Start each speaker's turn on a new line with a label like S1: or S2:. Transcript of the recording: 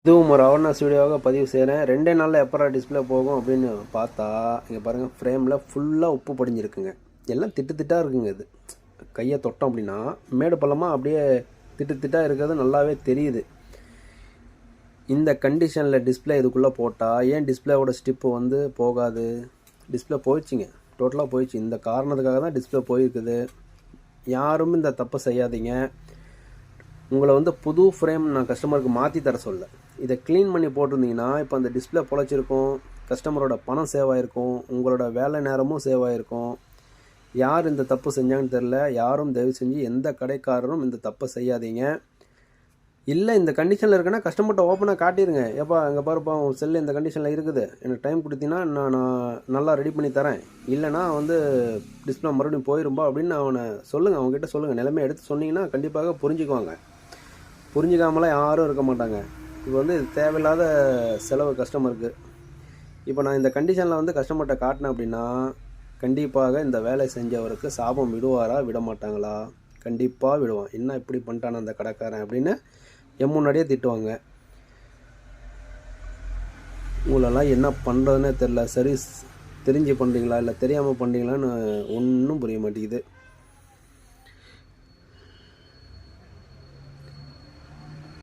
S1: இதுவும் ஒரு அவேர்னஸ் வீடியோவாக பதிவு செய்கிறேன். 2 நாளில் எப்போ டிஸ்பிளே போகும் அப்படின்னு பார்த்தா, இங்கே பாருங்கள், ஃப்ரேமில் ஃபுல்லாக உப்பு படிஞ்சிருக்குங்க. எல்லாம் திட்டு திட்டாக இருக்குங்க. இது கையை தொட்டோம் அப்படின்னா மேடு பள்ளமாக அப்படியே திட்டு திட்டாக இருக்கிறது நல்லாவே தெரியுது. இந்த கண்டிஷனில் டிஸ்பிளே இதுக்குள்ளே போட்டால் ஏன் டிஸ்பிளேவோட ஸ்டிப்பு வந்து போகாது? டிஸ்பிளே போயிடுச்சிங்க, டோட்டலாக போயிடுச்சு. இந்த காரணத்துக்காக தான் டிஸ்பிளே போயிருக்குது. யாரும் இந்த தப்பை செய்யாதீங்க. உங்களை வந்து புது ஃப்ரேம் நான் கஸ்டமருக்கு மாற்றி தர சொல்ல, இதை க்ளீன் பண்ணி போட்டிருந்தீங்கன்னா இப்போ அந்த டிஸ்பிளே பொழைச்சிருக்கும், கஸ்டமரோட பணம் சேவ் ஆகிருக்கும், உங்களோட வேலை நேரமும் சேவ் ஆகிருக்கும். யார் இந்த தப்பு செஞ்சாங்கன்னு தெரில. யாரும் தயவு செஞ்சு எந்த கடைக்காரரும் இந்த தப்பை செய்யாதீங்க. இல்லை இந்த கண்டிஷனில் இருக்குன்னா கஸ்டமர்கிட்ட ஓப்பனாக காட்டிடுங்க. ஏப்பா இங்கே பாருப்பா, உன் செல்லு இந்த கண்டிஷனில் இருக்குது, எனக்கு டைம் கொடுத்தீங்கன்னா நான் நல்லா ரெடி பண்ணி தரேன், இல்லைனா வந்து டிஸ்பிளே மறுபடியும் போயிரும்பா அப்படின்னு அவனை சொல்லுங்கள். அவங்ககிட்ட சொல்லுங்கள். நிலைமை எடுத்து சொன்னீங்கன்னா கண்டிப்பாக புரிஞ்சுக்குவாங்க. புரிஞ்சிக்காமலாம் யாரும் இருக்க மாட்டாங்க. இப்போ வந்து இது தேவையில்லாத செலவு கஸ்டமருக்கு. இப்போ நான் இந்த கண்டிஷனில் வந்து கஸ்டமர்கிட்ட காட்டினேன் அப்படின்னா கண்டிப்பாக இந்த வேலை செஞ்சவருக்கு சாபம் விடுவாரா விட மாட்டாங்களா? கண்டிப்பாக விடுவான். என்ன இப்படி பண்ணிட்டான அந்த கடைக்காரன் அப்படின்னு என் முன்னாடியே திட்டுவாங்க. உங்களெல்லாம் என்ன பண்ணுறதுன்னே தெரில. சரி தெரிஞ்சு பண்ணுறீங்களா இல்லை தெரியாமல் பண்ணுறீங்களான்னு ஒன்றும் புரிய மாட்டேங்குது.